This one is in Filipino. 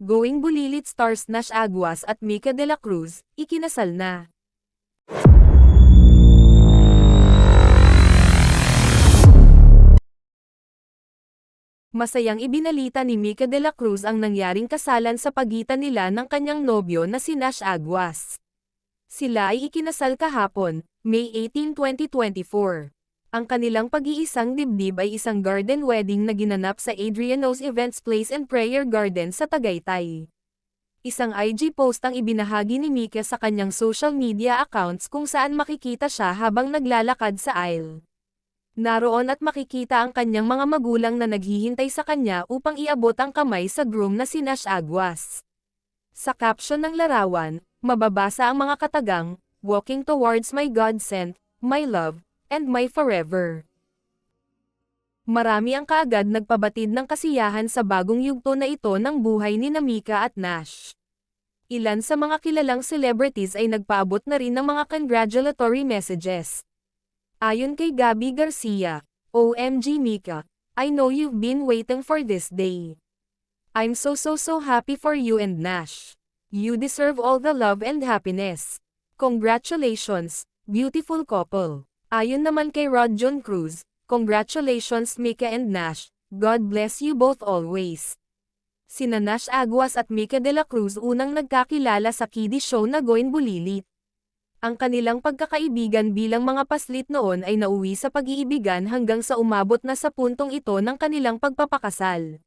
Going Bulilit stars Nash Aguas at Mika De La Cruz, ikinasal na. Masayang ibinalita ni Mika De La Cruz ang nangyaring kasalan sa pagitan nila ng kanyang nobyo na si Nash Aguas. Sila ay ikinasal kahapon, May 18, 2024. Ang kanilang pag-iisang dibdib ay isang garden wedding na ginanap sa Adriano's Events Place and Prayer Garden sa Tagaytay. Isang IG post ang ibinahagi ni Mika sa kanyang social media accounts kung saan makikita siya habang naglalakad sa aisle. Naroon at makikita ang kanyang mga magulang na naghihintay sa kanya upang iabot ang kamay sa groom na si Nash Aguas. Sa caption ng larawan, mababasa ang mga katagang, "Walking towards my God-sent, my love, and my forever." Marami ang kaagad nagpabatid ng kasiyahan sa bagong yugto na ito ng buhay ni Mika at Nash. Ilan sa mga kilalang celebrities ay nagpaabot na rin ng mga congratulatory messages. Ayon kay Gabby Garcia, "OMG Mika, I know you've been waiting for this day. I'm so happy for you and Nash. You deserve all the love and happiness. Congratulations, beautiful couple." Ayon naman kay Rod John Cruz, "Congratulations Mika and Nash, God bless you both always." Sina Nash Aguas at Mika De La Cruz unang nagkakilala sa kiddie show na Going Bulilit. Ang kanilang pagkakaibigan bilang mga paslit noon ay nauwi sa pag-iibigan hanggang sa umabot na sa puntong ito ng kanilang pagpapakasal.